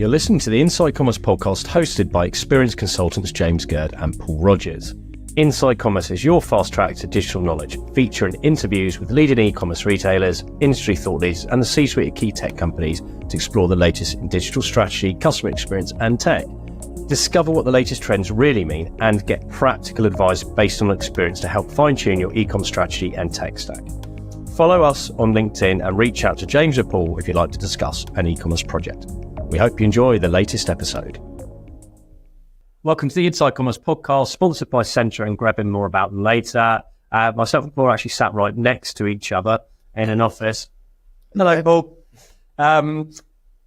You're listening to the Inside Commerce podcast hosted by experienced consultants James Gurd and Paul Rogers. Inside Commerce is your fast track to digital knowledge, featuring interviews with leading e-commerce retailers, industry thought leaders, and the C-suite of key tech companies to explore the latest in digital strategy, customer experience, and tech. Discover what the latest trends really mean and get practical advice based on experience to help fine-tune your e-com strategy and tech stack. Follow us on LinkedIn and reach out to James or Paul if you'd like to discuss an e-commerce project. We hope you enjoy the latest episode. Welcome to the Inside Commerce podcast, sponsored by Centra, and grabbing more about them later. Myself and Paul are actually sat right next to each other in an office. Hello, Paul.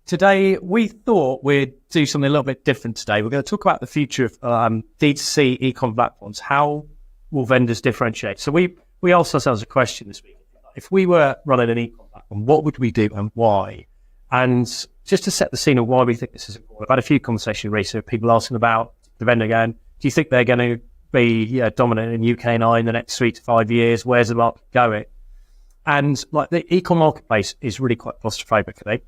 Today, we thought we'd do something a little bit different today. We're going to talk about the future of B2C e-com platforms. How will vendors differentiate? So we asked ourselves a question this week. If we were running an e-com platform, what would we do and why? And just to set the scene of why we think this is important, I've had a few conversations recently with people asking about the vendor going, do you think they're going to be dominant in UK and I in the next 3 to 5 years? Where's the market going? And like the e-com marketplace is really quite claustrophobic.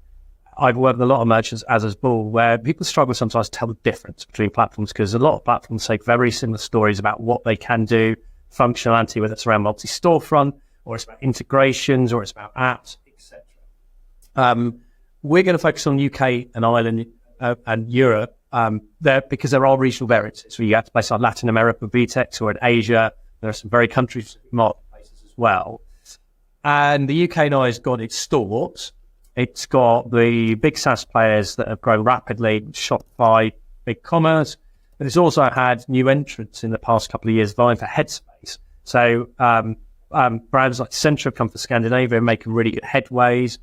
I've worked with a lot of merchants, as has Bull, where people struggle sometimes to tell the difference between platforms because a lot of platforms say very similar stories about what they can do, functionality, whether it's around multi-storefront or it's about integrations or it's about apps, etc. We're going to focus on UK and Ireland and Europe there because there are regional variances. So you have to place on Latin America, VTEX, or in Asia. There are some very country-specific marketplaces as well. And the UK and I has got its stores. It's got the big SaaS players that have grown rapidly, Shopify, BigCommerce, but it's also had new entrants in the past couple of years vying for headspace. So brands like Centra have come from Scandinavia and making really good headways.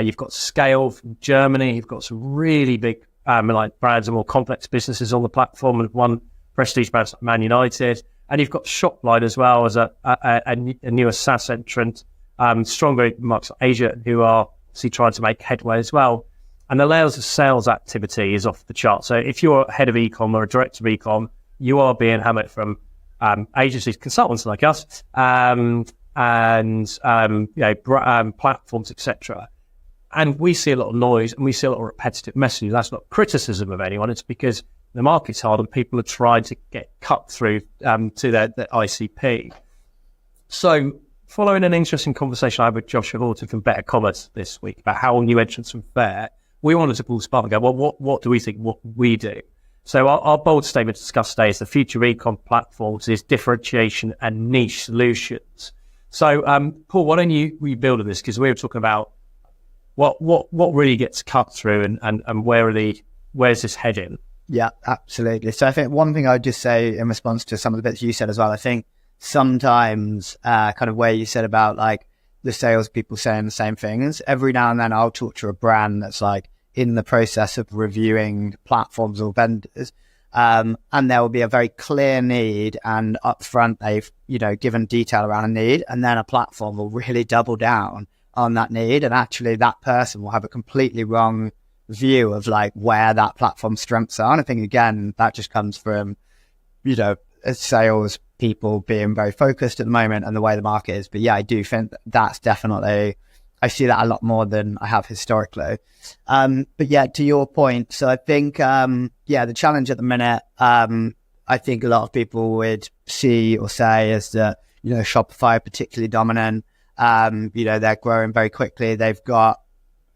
You've got Scale from Germany. You've got some really big like brands and more complex businesses on the platform, and one prestige brand like Man United. And you've got Shopline as well as a newer SaaS entrant, stronger markets like Asia, who are trying to make headway as well. And the levels of sales activity is off the chart. So if you're head of e-com or a director of e-com, you are being hammered from agencies, consultants like us, and platforms, etc. And we see a lot of noise and we see a lot of repetitive messages. That's not criticism of anyone. It's because the market's hard and people are trying to get cut through to their ICP. So following an interesting conversation I had with Joshua Horton from Better Commerce this week about how new entrants would fare, we wanted to pull spark and go, well, what do we think, what we do? So our bold statement to discuss today is the future of e-com platforms is differentiation and niche solutions. So Paul, why don't you build on this? Because we were talking about what really gets cut through and where's this heading? Yeah, absolutely. So I think one thing I'd just say in response to some of the bits you said as well, I think sometimes kind of where you said about like the salespeople saying the same things, every now and then I'll talk to a brand that's like in the process of reviewing platforms or vendors, and there will be a very clear need, and upfront they've given detail around a need, and then a platform will really double down on that need, and actually that person will have a completely wrong view of where that platform's strengths are. And I think again that just comes from as sales people being very focused at the moment and the way the market is. But yeah, I do think that's definitely, I see that a lot more than I have historically. But yeah, to your point, so I think the challenge at the minute, I think a lot of people would see or say is that Shopify are particularly dominant. They're growing very quickly. They've got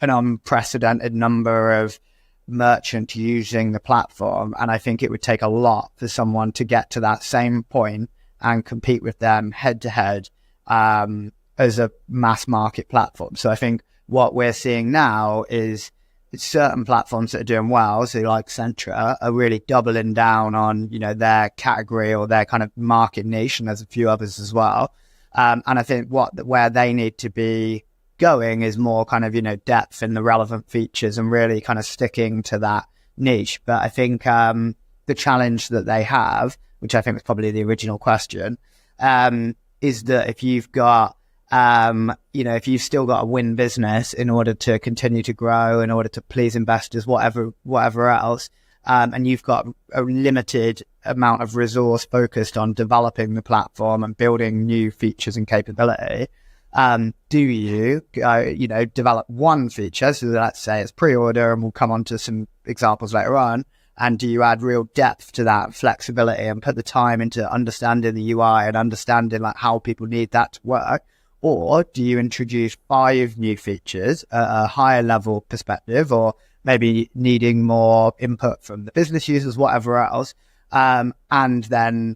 an unprecedented number of merchants using the platform. And I think it would take a lot for someone to get to that same point and compete with them head to head as a mass market platform. So I think what we're seeing now is certain platforms that are doing well, so like Centra, are really doubling down on, their category or their kind of market niche. And there's a few others as well. And I think where they need to be going is more kind of, depth in the relevant features and really kind of sticking to that niche. But I think the challenge that they have, which I think was probably the original question, is that if you've got, if you've still got to win business in order to continue to grow, in order to please investors, whatever else, and you've got a limited amount of resource focused on developing the platform and building new features and capability, Do you, develop one feature? So let's say it's pre-order, and we'll come on to some examples later on. And do you add real depth to that flexibility and put the time into understanding the UI and understanding like how people need that to work? Or do you introduce 5 new features at a higher level perspective, or maybe needing more input from the business users, whatever else, and then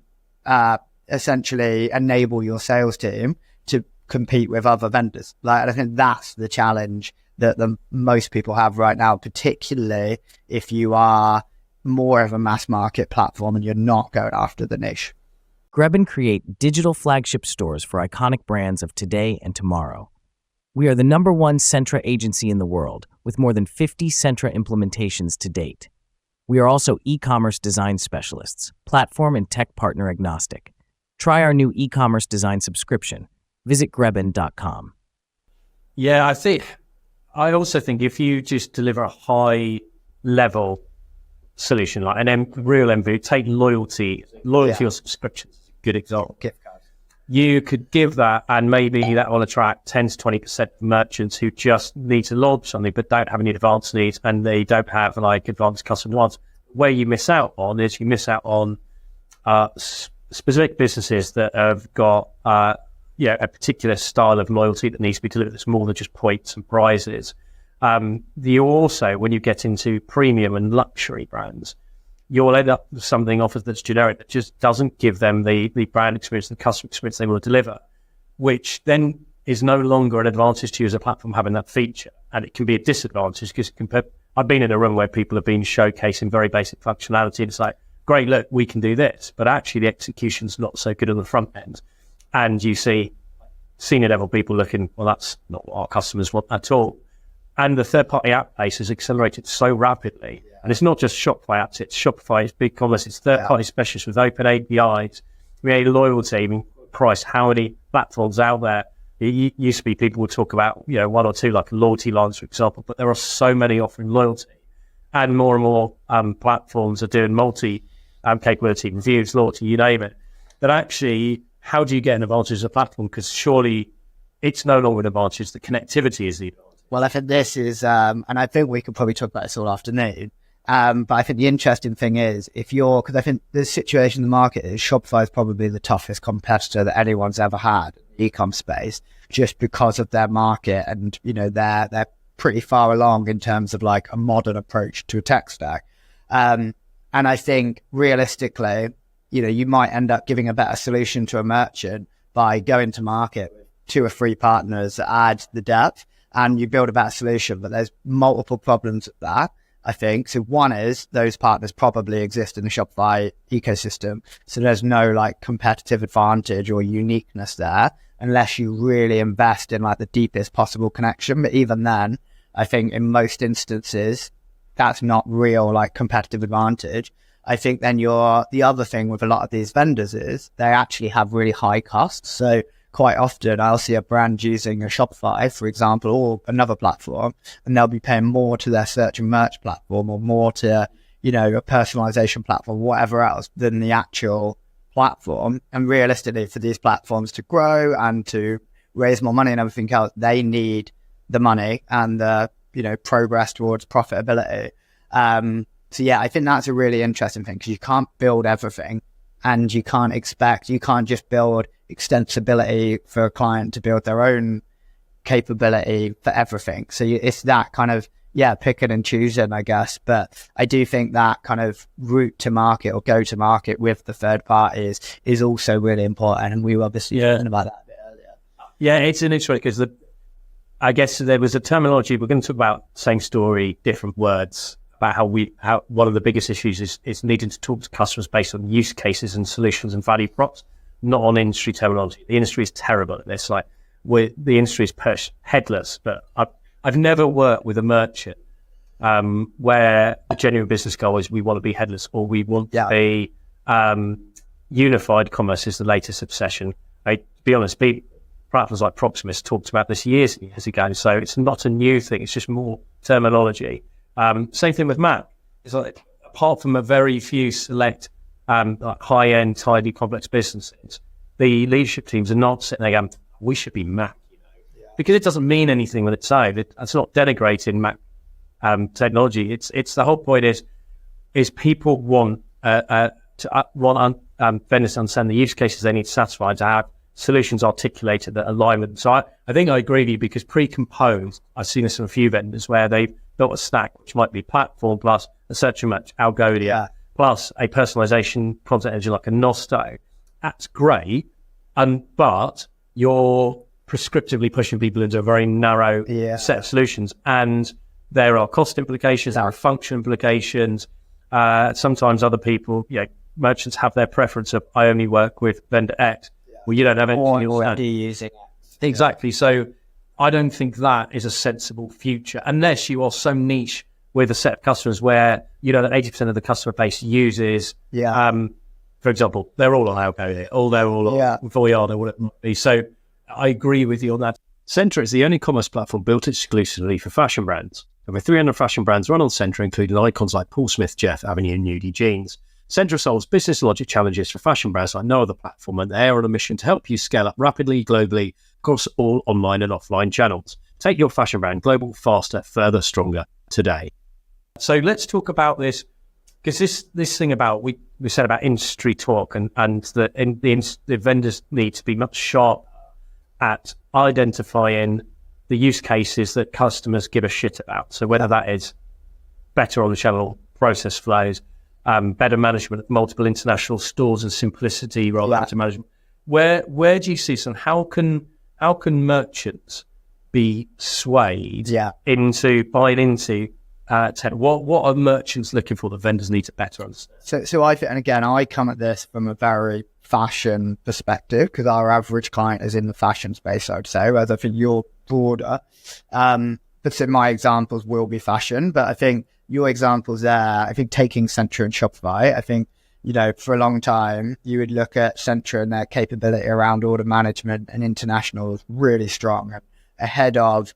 essentially enable your sales team to compete with other vendors? Like, I think that's the challenge that most people have right now, particularly if you are more of a mass market platform and you're not going after the niche. Greb and create digital flagship stores for iconic brands of today and tomorrow. We are the #1 Centra agency in the world, with more than 50 Centra implementations to date. We are also e-commerce design specialists, platform and tech partner agnostic. Try our new e-commerce design subscription. Visit grebin.com. Yeah, I also think if you just deliver a high level solution, like real MVP, take loyalty or subscriptions, good example. Gift cards. You could give that, and maybe that will attract 10 to 20% of merchants who just need to launch something but don't have any advanced needs, and they don't have like advanced customer demands. Where you miss out on is you miss out on specific businesses that have got a particular style of loyalty that needs to be delivered that's more than just points and prizes. You also, when you get into premium and luxury brands, you'll end up with something offered that's generic that just doesn't give them the brand experience, the customer experience they want to deliver, which then is no longer an advantage to you as a platform having that feature. And it can be a disadvantage because I've been in a room where people have been showcasing very basic functionality, and it's like, great, look, we can do this, but actually the execution's not so good on the front end. And you see senior level people looking, well, that's not what our customers want at all. And the third-party app base has accelerated so rapidly. Yeah. And it's not just Shopify apps, it's Shopify, it's BigCommerce, it's third-party specialists with open APIs, loyalty, price, how many platforms out there. It used to be people would talk about, 1 or 2, like loyalty lines, for example, but there are so many offering loyalty. And more platforms are doing multi-capability, reviews, loyalty, you name it. But actually, how do you get an advantage as a platform? Because surely it's no longer an advantage, the connectivity is the advantage. Well, I think this is, and I think we could probably talk about this all afternoon. But I think the interesting thing is because I think the situation in the market is Shopify is probably the toughest competitor that anyone's ever had in the e-com space, just because of their market. And, they're pretty far along in terms of like a modern approach to a tech stack. And I think realistically, you might end up giving a better solution to a merchant by going to market with 2 or 3 partners that add the depth, and you build a better solution. But there's multiple problems with that, I think. So one is those partners probably exist in the Shopify ecosystem. So there's no like competitive advantage or uniqueness there unless you really invest in like the deepest possible connection. But even then, I think in most instances, that's not real like competitive advantage. I think then the other thing with a lot of these vendors is they actually have really high costs. So quite often I'll see a brand using a Shopify, for example, or another platform, and they'll be paying more to their search and merch platform or more to, a personalization platform, whatever else, than the actual platform. And realistically, for these platforms to grow and to raise more money and everything else, they need the money and the, progress towards profitability. So yeah, I think that's a really interesting thing, because you can't build everything, and you can't just build extensibility for a client to build their own capability for everything. So it's that kind of, picking and choosing, I guess. But I do think that kind of route to market or go to market with the third parties is also really important. And we were obviously talking about that a bit earlier. Yeah, it's an interesting, because I guess there was a terminology, we're going to talk about same story, different words, about how one of the biggest issues is needing to talk to customers based on use cases and solutions and value props, not on industry terminology. The industry is terrible at this. Like, the industry is pushed headless, but I've never worked with a merchant where the genuine business goal is we want to be headless, or we want to be unified commerce is the latest obsession. To be honest, platforms like Proximus talked about this years and years ago, so it's not a new thing. It's just more terminology. Same thing with Mac. It's like, apart from a very few select high-end, tidy, complex businesses, the leadership teams are not sitting there going, we should be Mac. because it doesn't mean anything on its own. It's not denigrating technology. It's the whole point is people want vendors to understand the use cases they need to satisfy, to have solutions articulated that align with them. So I think I agree with you, because pre-composed, I've seen this from a few vendors where they've built a stack which might be platform plus a search and match Algolia plus a personalization content engine like a Nosto. That's great, but you're prescriptively pushing people into a very narrow set of solutions, and there are cost implications, there are function implications. Sometimes other people, merchants have their preference of, I only work with vendor X. Well, you don't have anything already using it. Exactly. So I don't think that is a sensible future, unless you are so niche with a set of customers where that 80% of the customer base uses, for example, they're all on Algolia, they're all on Voyard or whatever it might be. So I agree with you on that. Centra is the only commerce platform built exclusively for fashion brands. Over 300 fashion brands run on Centra, including icons like Paul Smith, Jeff, Avenue, and Nudie Jeans. Centra solves business logic challenges for fashion brands like no other platform, and they are on a mission to help you scale up rapidly, globally, across all online and offline channels. Take your fashion brand global, faster, further, stronger today. So let's talk about this, because this thing about, we said about industry talk, and the vendors need to be much sharper at identifying the use cases that customers give a shit about. So whether that is better on the channel process flows, better management of multiple international stores and simplicity rather than management. Where do you see some? How can merchants be swayed into buying into tech? What are merchants looking for that vendors need to better understand? So I think, and again, I come at this from a very fashion perspective, because our average client is in the fashion space, I would say, whereas I think you're broader. But so my examples will be fashion, but I think your examples there, I think taking Centra and Shopify, I think, for a long time, you would look at Centra and their capability around order management and international is really strong, ahead of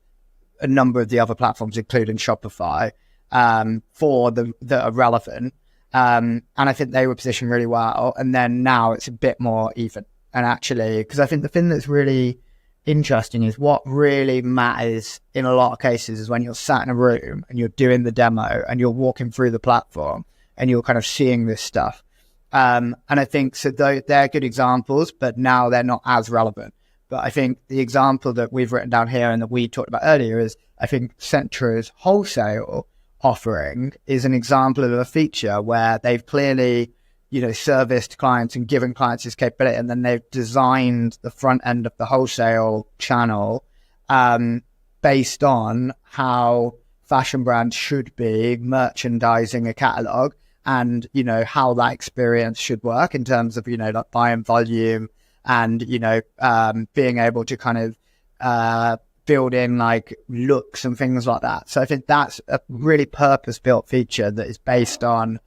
a number of the other platforms, including Shopify, that are relevant. And I think they were positioned really well. And then now it's a bit more even. And actually, because I think the thing that's really interesting is what really matters in a lot of cases is when you're sat in a room and you're doing the demo and you're walking through the platform and you're kind of seeing this stuff. And I think so they're good examples, but now they're not as relevant. But I think the example that we've written down here and that we talked about earlier is, I think Centra's wholesale offering is an example of a feature where they've clearly, serviced clients and given clients this capability, and then they've designed the front end of the wholesale channel based on how fashion brands should be merchandising a catalog, and how that experience should work in terms of like buying volume and being able to kind of build in like looks and things like that. So I think that's a really purpose-built feature that is based on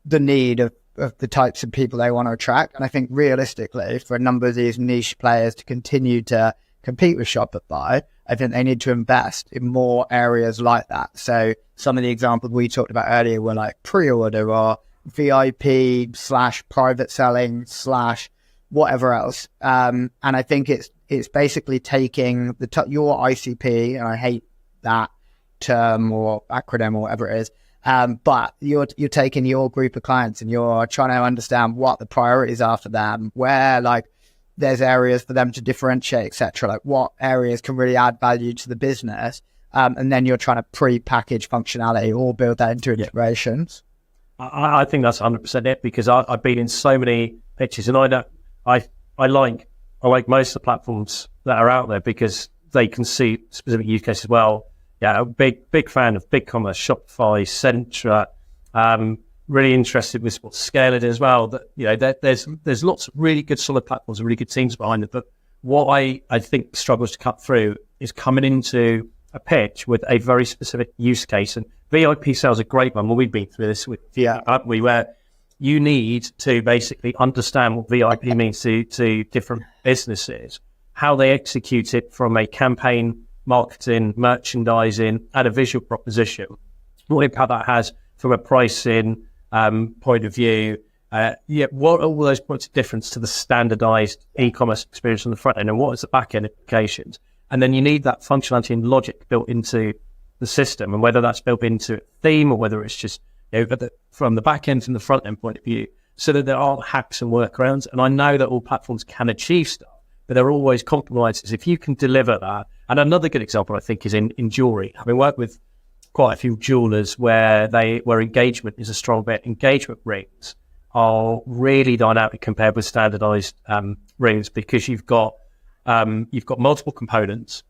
the need of the types of people they want to attract. And I think realistically, for a number of these niche players to continue to compete with Shopify, I think they need to invest in more areas like that. So some of the examples we talked about earlier were like pre-order or VIP/private selling/ whatever else. And I think it's basically taking your ICP, and I hate that term or acronym or whatever it is, but you're taking your group of clients and you're trying to understand what the priorities are for them, where like there's areas for them to differentiate, etc. Like what areas can really add value to the business, and then you're trying to pre-package functionality or build that into integrations. I think that's 100% it, because I've been in so many pitches, and I like most of the platforms that are out there because they can see specific use cases well. Yeah, a big fan of BigCommerce, Shopify, Centra. Really interested with what scale it is as well. That there's lots of really good solid platforms and really good teams behind it. But what I think struggles to cut through is coming into a pitch with a very specific use case. And VIP sales are a great one. Well, we've been through this with where you need to basically understand what VIP means to different businesses, how they execute it from a campaign, marketing, merchandising, and a visual proposition, what impact that has from a pricing point of view. What are all those points of difference to the standardized e-commerce experience on the front end, and what is the back end implications? And then you need that functionality and logic built into the system, and whether that's built into a theme or whether it's just from the back end and the front end point of view, so that there aren't hacks and workarounds. And I know that all platforms can achieve stuff, but there are always compromises. If you can deliver that, and another good example I think is in jewelry. Having worked with quite a few jewelers where engagement is a strong bit. Engagement rings are really dynamic compared with standardized rings, because you've got multiple components.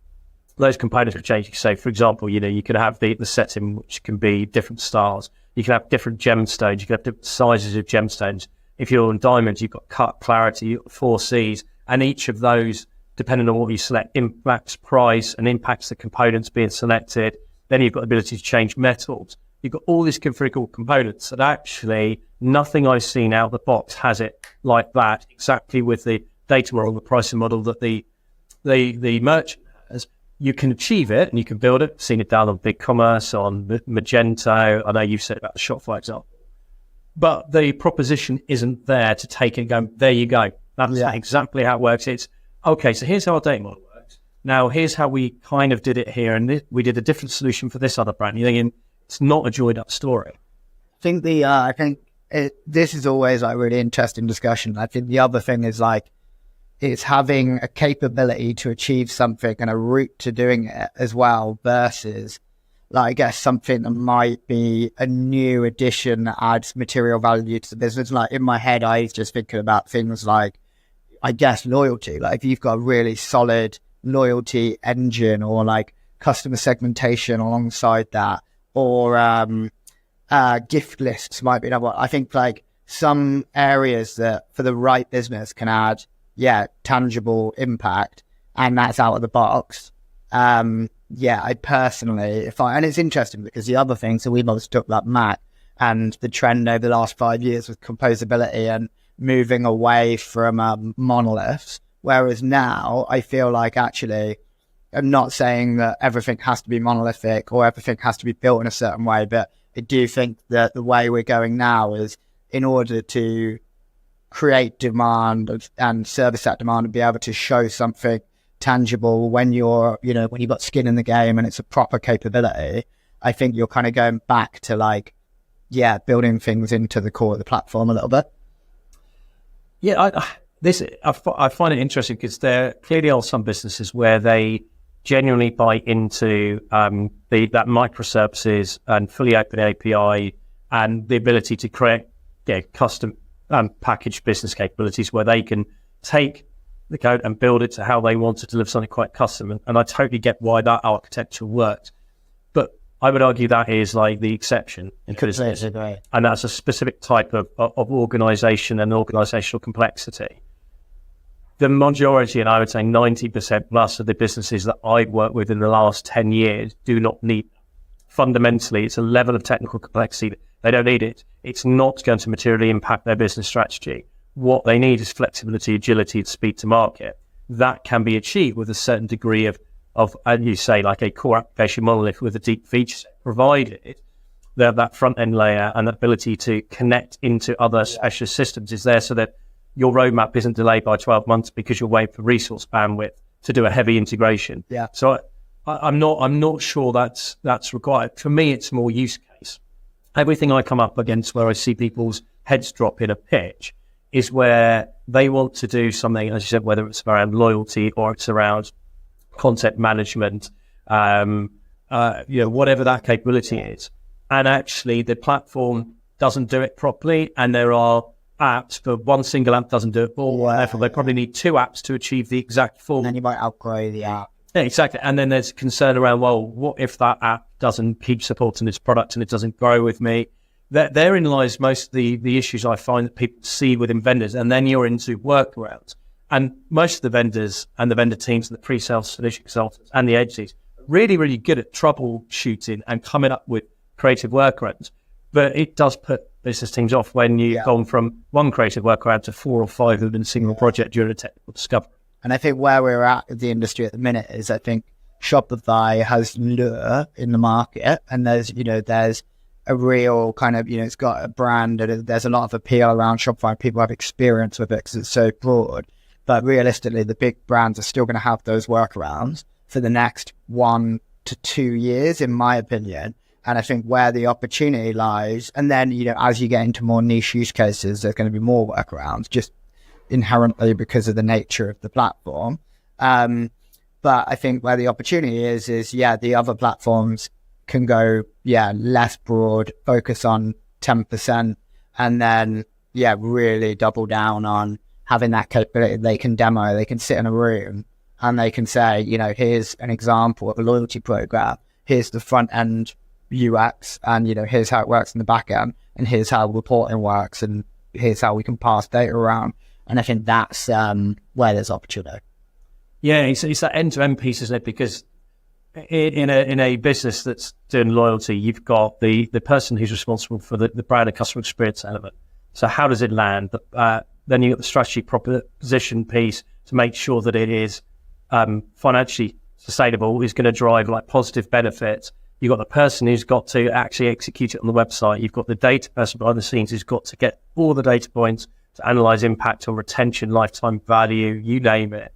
Those components are changing. So, for example, you could have the setting, which can be different styles. You can have different gemstones. You can have different sizes of gemstones. If you're on diamonds, you've got cut, clarity, you've got 4 Cs, and each of those, depending on what you select, impacts price and impacts the components being selected. Then you've got the ability to change metals. You've got all these configurable components that actually nothing I've seen out of the box has it like that, exactly with the data model, the pricing model that the merchant has. You can achieve it and you can build it. Seen it down on BigCommerce, on Magento. I know you've said about the Shopify example. But the proposition isn't there to take it and go, there you go. That's exactly how it works. It's, okay, so here's how our data model works. Now, here's how we kind of did it here. And we did a different solution for this other brand. You're thinking, it's not a joined up story. I think this is always like really interesting discussion. I think the other thing is like, it's having a capability to achieve something and a route to doing it as well, versus like, I guess something that might be a new addition that adds material value to the business. Like in my head, I was just thinking about things like, I guess, loyalty. Like if you've got a really solid loyalty engine, or like customer segmentation alongside that, or gift lists might be another one. I think like some areas that for the right business can add tangible impact, and that's out of the box. I personally, and it's interesting because the other thing, so we've always talked about Mac and the trend over the last 5 years with composability and moving away from monoliths. Whereas now I feel like actually, I'm not saying that everything has to be monolithic or everything has to be built in a certain way, but I do think that the way we're going now is in order to create demand and service that demand and be able to show something tangible when you're, when you've got skin in the game and it's a proper capability. I think you're kind of going back to like, building things into the core of the platform a little bit. Yeah, I find it interesting because there clearly are some businesses where they genuinely buy into that microservices and fully open API and the ability to create custom packaged business capabilities where they can take the code and build it to how they want to deliver something quite custom. And I totally get why that architecture works. But I would argue that is like the exception. And that's a specific type of organization and organizational complexity. The majority, and I would say 90% plus of the businesses that I've worked with in the last 10 years do not need that. Fundamentally, it's a level of technical complexity. They don't need it. It's not going to materially impact their business strategy. What they need is flexibility, agility, and speed to market. That can be achieved with a certain degree of as you say, like a core application monolith with a deep feature set, provided that front end layer and the ability to connect into other specialist systems is there so that your roadmap isn't delayed by 12 months because you're waiting for resource bandwidth to do a heavy integration. Yeah. So I'm not sure that's required. For me, it's more use case. Everything I come up against where I see people's heads drop in a pitch is where they want to do something, as you said, whether it's around loyalty or it's around content management, whatever that capability is. And actually the platform doesn't do it properly. And there are apps, but one single app doesn't do it all. Therefore, they probably need 2 apps to achieve the exact form. And then you might outgrow the app. Yeah, exactly. And then there's concern around, well, what if that app doesn't keep supporting its product and it doesn't grow with me? Therein lies most of the issues I find that people see within vendors. And then you're into workarounds. And most of the vendors and the vendor teams and the pre-sales solution consultants and the agencies are really, really good at troubleshooting and coming up with creative workarounds. But it does put business teams off when you've gone from one creative workaround to 4 or 5 of them in a single project during a technical discovery. And I think where we're at with the industry at the minute is I think Shopify has lure in the market, and there's a real kind of, it's got a brand and there's a lot of appeal around Shopify. People have experience with it because it's so broad. But realistically, the big brands are still going to have those workarounds for the next 1 to 2 years, in my opinion. And I think where the opportunity lies, and then, as you get into more niche use cases, there's going to be more workarounds just inherently because of the nature of the platform. But I think where the opportunity is the other platforms can go, less broad, focus on 10%, and then, really double down on having that capability. They can demo, they can sit in a room and they can say, here's an example of a loyalty program. Here's the front end UX, and, here's how it works in the back end, and here's how reporting works, and here's how we can pass data around. And I think that's where there's opportunity. Yeah, it's that end-to-end piece, isn't it? Because in a business that's doing loyalty, you've got the person who's responsible for the brand and customer experience element. So how does it land? Then you've got the strategy proposition piece to make sure that it is financially sustainable, is going to drive like positive benefits. You've got the person who's got to actually execute it on the website. You've got the data person behind the scenes who's got to get all the data points to analyze impact on retention, lifetime value, you name it.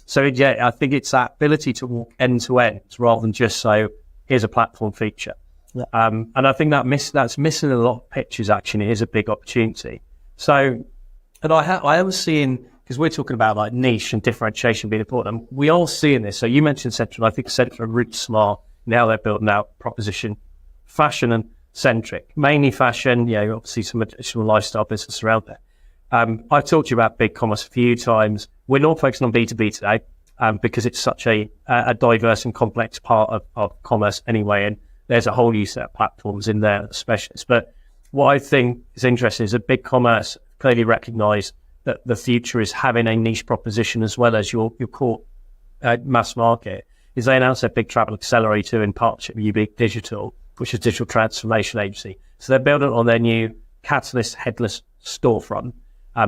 So I think it's that ability to walk end to end rather than just say, here's a platform feature. Yeah. And I think that's missing a lot of pictures. Actually, it is a big opportunity. So, and I am seeing, because we're talking about like niche and differentiation being important, and we are seeing this. So you mentioned Central. I think Central are really smart in how they're building out proposition, fashion and centric, mainly fashion. Obviously some additional lifestyle business around there. I've talked to you about BigCommerce a few times. We're not focusing on B2B today because it's such a diverse and complex part of commerce anyway, and there's a whole new set of platforms in there, specialists. But what I think is interesting is that BigCommerce clearly recognise that the future is having a niche proposition as well as your core mass market. Is they announced their big travel accelerator in partnership with Ubik Digital, which is a digital transformation agency. So they're building on their new Catalyst headless storefront.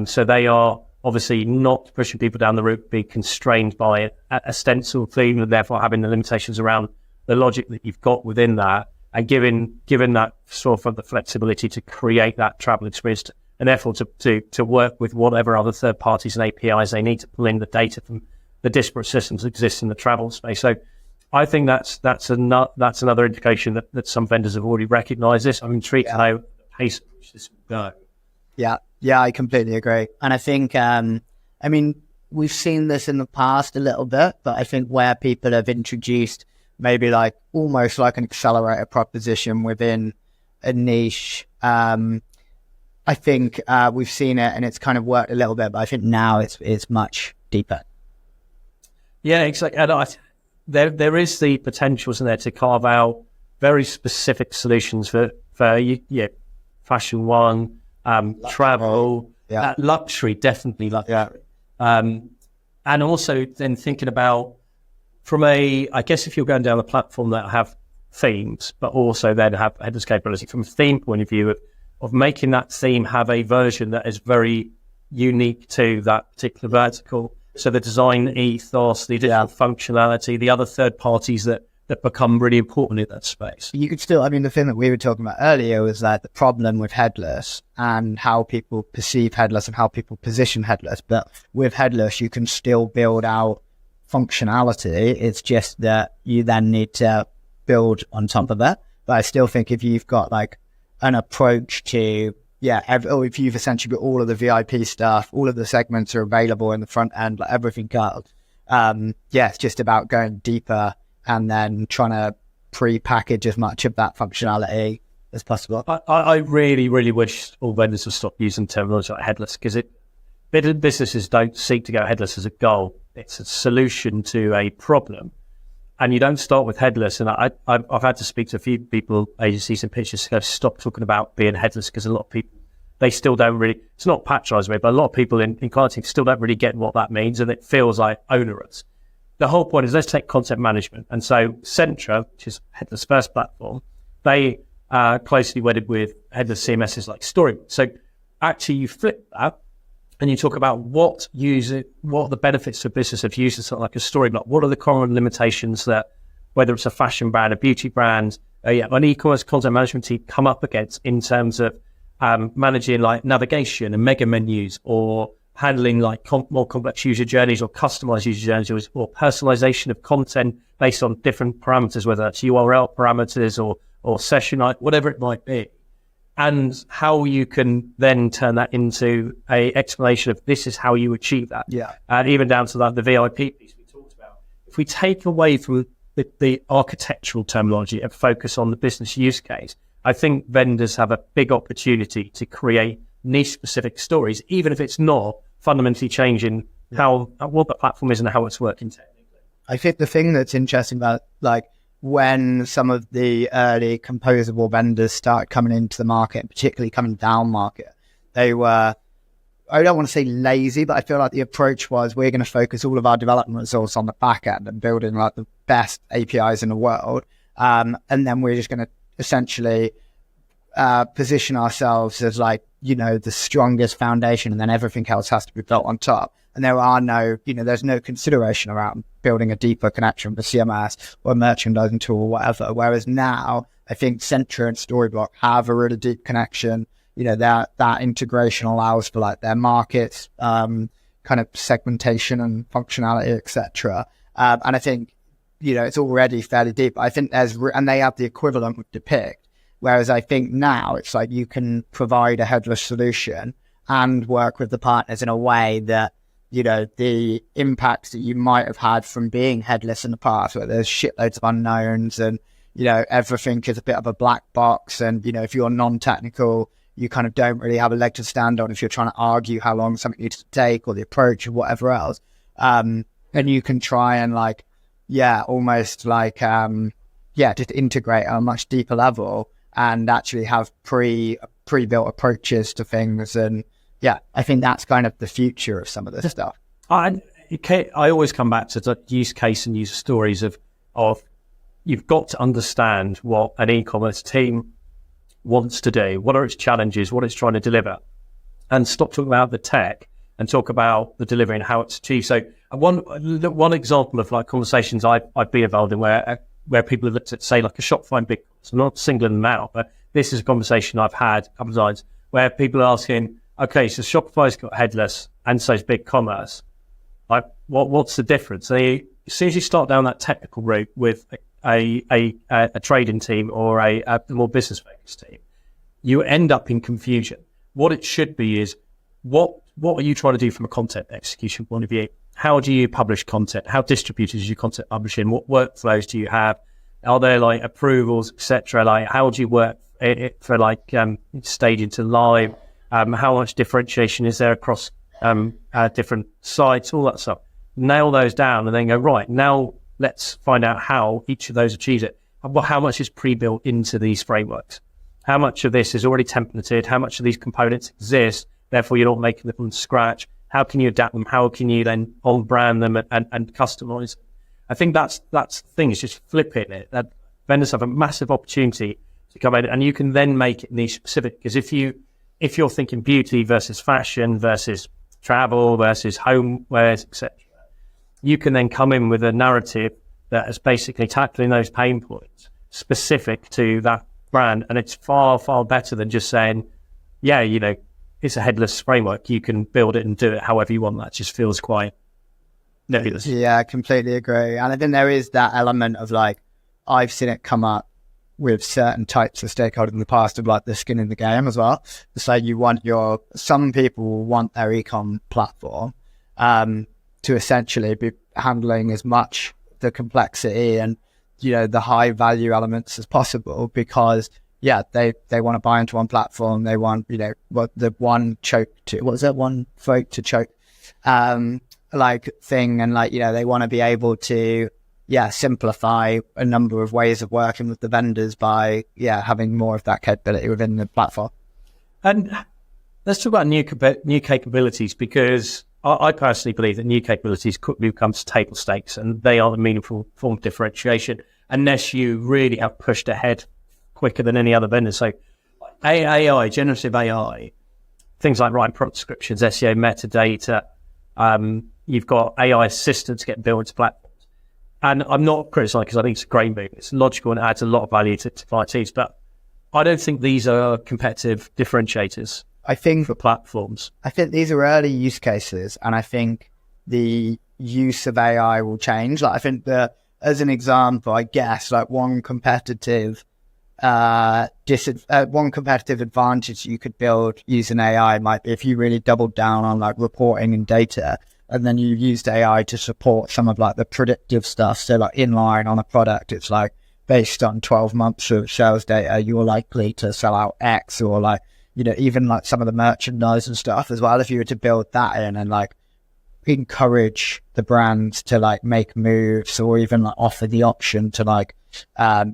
So they are obviously not pushing people down the route, be constrained by a stencil theme, and therefore having the limitations around the logic that you've got within that, and giving that storefront the flexibility to create that travel experience, and therefore to work with whatever other third parties and APIs they need to pull in the data from the disparate systems that exist in the travel space. So I think that's another indication that some vendors have already recognised this. I'm intrigued to know the pace at which this will go. Yeah, I completely agree. And I think, we've seen this in the past a little bit, but I think where people have introduced maybe like almost like an accelerator proposition within a niche, I think we've seen it and it's kind of worked a little bit, but I think now it's much deeper. Yeah, exactly. And there is the potential in there to carve out very specific solutions for fashion one, travel, luxury, definitely luxury. Yeah. And also then thinking about I guess if you're going down a platform that have themes, but also then have headless capability from a theme point of view of making that theme have a version that is very unique to that particular vertical. So the design ethos, the additional functionality, the other third parties that become really important in that space. You could still, the thing that we were talking about earlier was that the problem with headless and how people perceive headless and how people position headless. But with headless, you can still build out functionality. It's just that you then need to build on top of it. But I still think if you've got like an approach to, if you've essentially got all of the VIP stuff, all of the segments are available in the front end, like everything else. It's just about going deeper and then trying to pre-package as much of that functionality as possible. I really, really wish all vendors would stop using terminology like headless, because businesses don't seek to go headless as a goal. It's a solution to a problem. And you don't start with headless. And I've had to speak to a few people, agencies and pitchers, to stop talking about being headless, because a lot of people, they still don't really, it's not patronising, but a lot of people in client teams still don't really get what that means, and it feels like onerous. The whole point is, let's take content management. And so Centra, which is headless first platform, they are closely wedded with headless CMSs like Storybook. So actually you flip that and you talk about what are the benefits to business of using something like a Storybook. What are the common limitations that, whether it's a fashion brand, a beauty brand, an e-commerce content management team come up against in terms of managing like navigation and mega menus, or handling like more complex user journeys or customized user journeys or personalization of content based on different parameters, whether that's URL parameters or session, whatever it might be. And how you can then turn that into a explanation of this is how you achieve that. Yeah. And even down to the VIP piece we talked about. If we take away from the architectural terminology and focus on the business use case, I think vendors have a big opportunity to create niche-specific stories, even if it's not fundamentally changing what the platform is and how it's working technically. I think the thing that's interesting about like when some of the early composable vendors start coming into the market, particularly coming down market, they were, I don't want to say lazy, but I feel like the approach was we're going to focus all of our development resource on the back end and building like the best APIs in the world. And then we're just going to essentially position ourselves as like, the strongest foundation, and then everything else has to be built on top. And there are no, there's no consideration around building a deeper connection with CMS or a merchandising tool or whatever. Whereas now, I think Centra and Storybook have a really deep connection. That integration allows for like their markets, kind of segmentation and functionality, etc. And I think, it's already fairly deep. I think and they have the equivalent with Depict. Whereas I think now it's like you can provide a headless solution and work with the partners in a way that, the impacts that you might have had from being headless in the past, where there's shitloads of unknowns and, everything is a bit of a black box. And, if you're non-technical, you kind of don't really have a leg to stand on if you're trying to argue how long something needs to take or the approach or whatever else. And you can try and almost just integrate at a much deeper level and actually have pre-built approaches to things. And I think that's kind of the future of some of this stuff. I always come back to the use case and user stories of you've got to understand what an e-commerce team wants to do, what are its challenges, what it's trying to deliver, and stop talking about the tech and talk about the delivery and how it's achieved. So one example of like conversations I've been involved in where people have looked at, say, like a Shopify and BigCommerce. I'm not singling them out, but this is a conversation I've had a couple of times where people are asking, okay, so Shopify's got headless and so's BigCommerce. Like, what's the difference? As soon as you start down that technical route with a trading team or a more business-focused team, you end up in confusion. What it should be is, what are you trying to do from a content execution point of view? How do you publish content? How distributed is your content publishing? What workflows do you have? Are there like approvals, etc.? Like, how do you work it for like staging to live? How much differentiation is there across different sites? All that stuff. Nail those down and then go, right, now let's find out how each of those achieves it. How much is pre-built into these frameworks? How much of this is already templated? How much of these components exist? Therefore, you're not making them from scratch. How can you adapt them? How can you then on-brand them and customize them? I think that's the thing, is just flipping it. That vendors have a massive opportunity to come in, and you can then make it niche specific. Because if you're thinking beauty versus fashion versus travel versus homewares, etc., you can then come in with a narrative that is basically tackling those pain points specific to that brand. And it's far, far better than just saying, it's a headless framework. You can build it and do it however you want. That just feels quite nebulous. Yeah, I completely agree. And I think there is that element of like, I've seen it come up with certain types of stakeholders in the past of like the skin in the game as well. So some people want their e-com platform to essentially be handling as much the complexity and, the high value elements as possible, because they want to buy into one platform. They want, the one one throat to choke, like thing. And like, they want to be able to, simplify a number of ways of working with the vendors by, having more of that capability within the platform. And let's talk about new capabilities, because I personally believe that new capabilities could become table stakes, and they are the meaningful form of differentiation unless you really have pushed ahead quicker than any other vendor. So AI, generative AI, things like writing product descriptions, SEO, metadata, you've got AI assistants getting built into platforms. And I'm not criticizing, because I think it's a great move. It's logical and adds a lot of value to client teams, but I don't think these are competitive differentiators. I think for platforms? I think these are early use cases, and I think the use of AI will change. Like I think that, as an example, I guess like one competitive advantage you could build using AI might be if you really doubled down on like reporting and data, and then you used AI to support some of like the predictive stuff. So like inline on a product, it's like based on 12 months of sales data, you're likely to sell out X, or like, you know, even like some of the merchandise and stuff as well. If you were to build that in and like encourage the brands to like make moves, or even like offer the option to like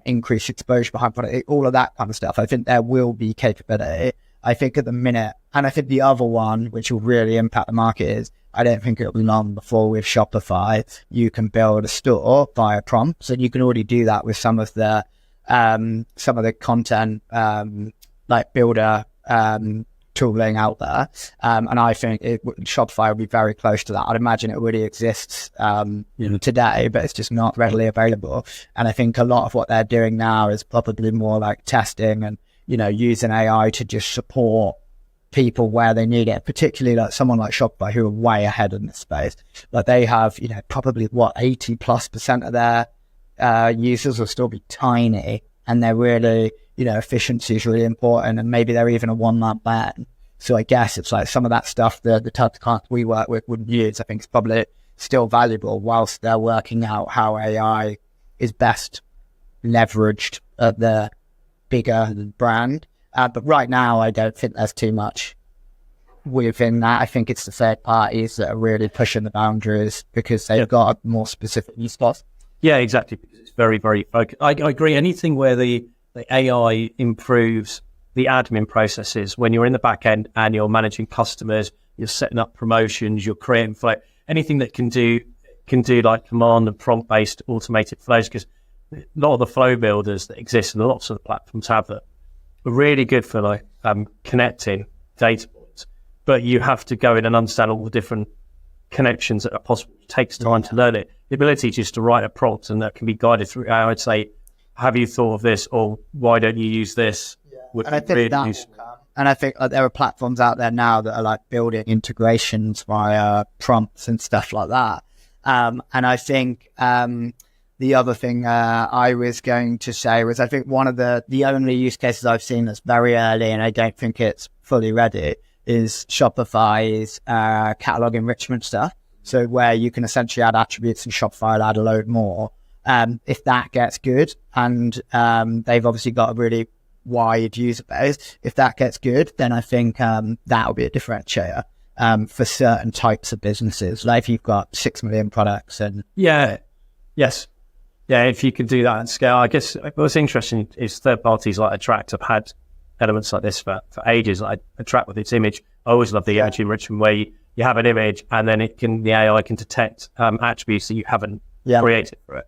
increase exposure behind product, all of that kind of stuff, I think there will be capability. I think at the minute, and I think the other one which will really impact the market is, I don't think it'll be long before with Shopify you can build a store via prompts, and you can already do that with some of the content like builder tooling out there, and I think Shopify will be very close to that. I'd imagine it already exists today, but it's just not readily available. And I think a lot of what they're doing now is probably more like testing and, you know, using AI to just support people where they need it, particularly like someone like Shopify, who are way ahead in this space. Like they have, you know, probably 80+% of their users will still be tiny, and they're really, you know, efficiency is really important, and maybe they're even a one-man band. So I guess it's like some of that stuff that the type of clients we work with wouldn't use, I think, is probably still valuable whilst they're working out how AI is best leveraged at the bigger brand. But right now, I don't think there's too much within that. I think it's the third parties that are really pushing the boundaries because they've got a more specific use case. Yeah, exactly. Because it's very, very focused. I agree. Anything where the AI improves the admin processes, when you're in the back end and you're managing customers, you're setting up promotions, you're creating flow, anything that can do like command and prompt based automated flows, because a lot of the flow builders that exist and lots of the platforms have that are really good for like connecting data points, but you have to go in and understand all the different connections that are possible. It takes time to learn it. The ability just to write a prompt and that can be guided through, I would say, have you thought of this, or why don't you use this? And I think and I think like there are platforms out there now that are like building integrations via prompts and stuff like that. And I think the other thing I was going to say was, I think one of the only use cases I've seen that's very early, and I don't think it's fully ready, is Shopify's catalog enrichment stuff. So where you can essentially add attributes and Shopify will add a load more. If that gets good, and they've obviously got a really wide user base, if that gets good, then I think that'll be a differentiator for certain types of businesses. Like if you've got 6 million products and... if you can do that at scale. I guess what's interesting is third parties like Attract have had elements like this for ages. Like Attract with its image, I always love the image enrichment where you have an image and then the AI can detect attributes that you haven't created for it.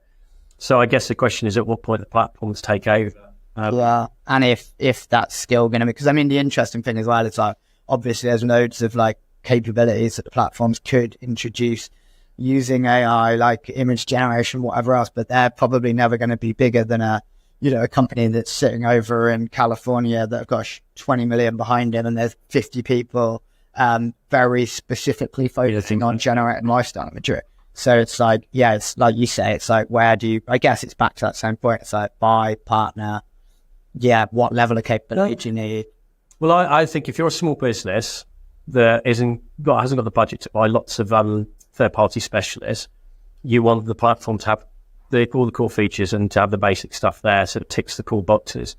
So I guess the question is, at what point the platforms take over? And if that's still going to be, because I mean, the interesting thing as well is like, obviously there's loads of like capabilities that the platforms could introduce using AI, like image generation, whatever else, but they're probably never going to be bigger than a company that's sitting over in California that have got 20 million behind it, and there's 50 people very specifically focusing on generating lifestyle imagery. So it's like, it's like you say, it's like, I guess it's back to that same point. It's like buy, partner. What level of capability do you need? Well, I think if you're a small business that hasn't got the budget to buy lots of third-party specialists, you want the platform to have all the core features and to have the basic stuff there, so it ticks the cool boxes.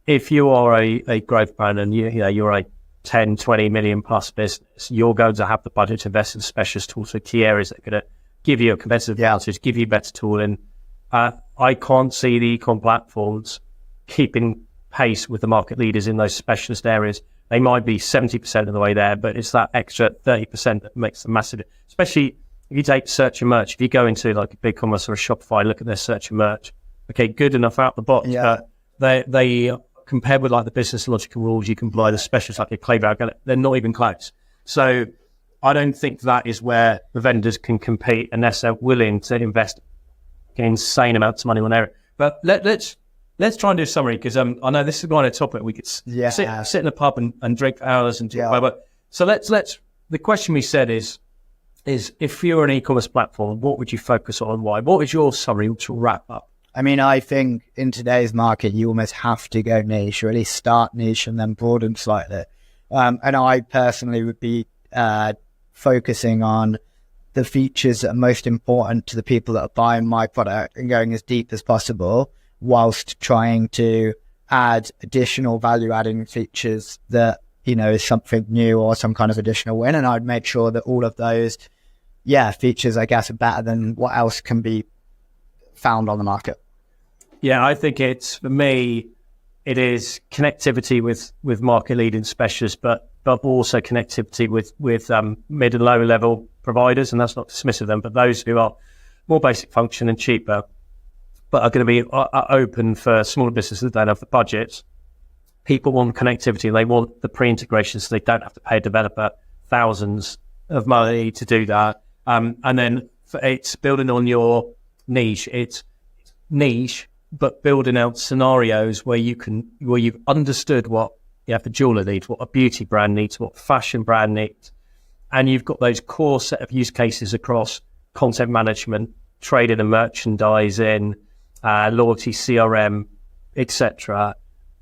If you are a growth brand and you're a 10, 20 million plus business, you're going to have the budget to invest in specialist tools for key areas that are going to give you a competitive advantage, give you better tooling. I can't see the e-com platforms keeping pace with the market leaders in those specialist areas. They might be 70% of the way there, but it's that extra 30% that makes them massive. Especially if you take search and merch. If you go into like a BigCommerce or a Shopify, look at their search and merch. Okay, good enough out the box. But they compared with like the business logical rules, you can buy the specialists like a Claybough. They're not even close. So I don't think that is where the vendors can compete unless they're willing to invest insane amounts of money on area. But let's let's try and do a summary, because I know this is the kind of topic we could sit in a pub and drink for hours and talk about. But so let's the question we said is if you're an e-commerce platform, what would you focus on and why? What is your summary to wrap up? I mean, I think in today's market, you almost have to go niche, or at least start niche and then broaden slightly. And I personally would be focusing on the features that are most important to the people that are buying my product and going as deep as possible, whilst trying to add additional value-adding features that, you know, is something new or some kind of additional win. And I'd make sure that all of those, features, I guess, are better than what else can be found on the market. Yeah, I think for me, it is connectivity with market-leading specialists, but also connectivity with mid and low level providers, and that's not dismissive of them, but those who are more basic function and cheaper, but are going to be open for smaller businesses that don't have the budget. People want connectivity, and they want the pre-integration, so they don't have to pay a developer thousands of money to do that. And then it's building on your niche. It's niche, but building out scenarios where you've understood what a jeweler needs, what a beauty brand needs, what a fashion brand needs, and you've got those core set of use cases across content management, trading and merchandising, loyalty, CRM, etc.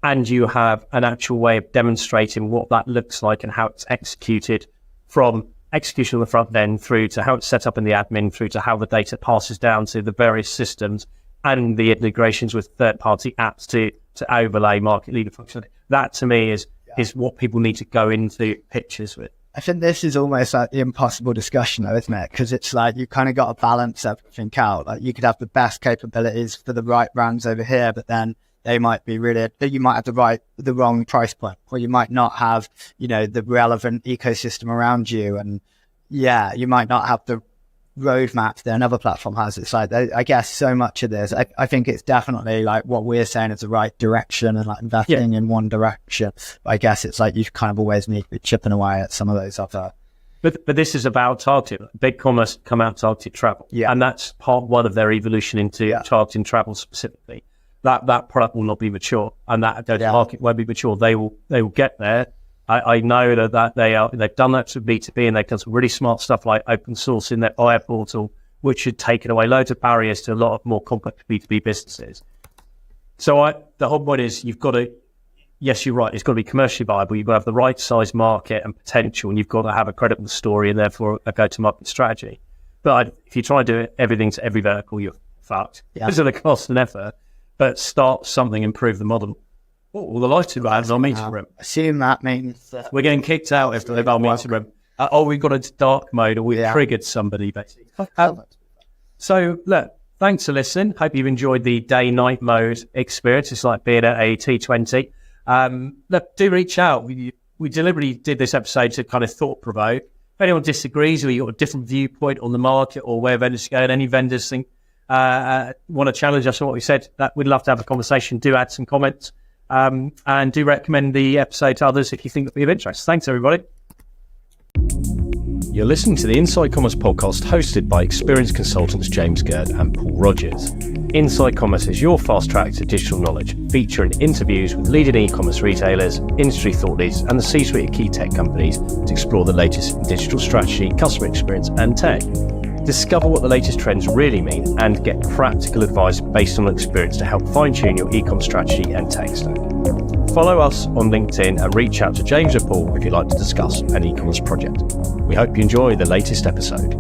And you have an actual way of demonstrating what that looks like and how it's executed, from execution on the front end through to how it's set up in the admin, through to how the data passes down to the various systems and the integrations with third-party apps to overlay market-leading functionality. That, to me, is what people need to go into pictures with. I think this is almost like the impossible discussion, though, isn't it? Because it's like you kind of got to balance everything out. Like, you could have the best capabilities for the right brands over here, but then they might be you might have the wrong price point, or you might not have, the relevant ecosystem around you. And you might not have the roadmap that another platform has. It's like, I guess so much of this, I think it's definitely like what we're saying is the right direction and like investing in one direction. But I guess it's like you kind of always need to be chipping away at some of those other. But this is about targeting. Big commerce come out targeted travel. Yeah. And that's part one of their evolution into targeting travel specifically. That product will not be mature, and that market won't be mature. They will get there. I know that they've done that to B2B, and they've done some really smart stuff like open source in their buyer portal, which should take away loads of barriers to a lot of more complex B2B businesses. So the whole point is you've got to, yes, you're right, it's got to be commercially viable. You've got to have the right size market and potential, and you've got to have a credible story and therefore a go-to-market strategy. But if you try to do everything to every vertical, you're fucked because of the cost and effort. But start something, improve the model. Oh, the lighting bands on meeting room. Assume that means that we're getting kicked out if they're on meeting room. We've got a dark mode, or we've triggered somebody, basically. So, look, thanks for listening. Hope you've enjoyed the day-night mode experience. It's like being at a T20. Look, do reach out. We deliberately did this episode to kind of thought-provoke. If anyone disagrees, or you've got a different viewpoint on the market or where vendors go, and any vendors think want to challenge us on what we said, that we'd love to have a conversation. Do add some comments, and do recommend the episode to others if you think it'd be of interest. Thanks, everybody. You're listening to the Inside Commerce podcast, hosted by experienced consultants James Gurd and Paul Rogers. Inside Commerce is your fast track to digital knowledge, featuring interviews with leading e-commerce retailers, industry thought leaders, and the C-suite of key tech companies to explore the latest in digital strategy, customer experience, and tech. Discover what the latest trends really mean and get practical advice based on experience to help fine-tune your e-com strategy and tech stack. Follow us on LinkedIn and reach out to James or Paul if you'd like to discuss an e-commerce project. We hope you enjoy the latest episode.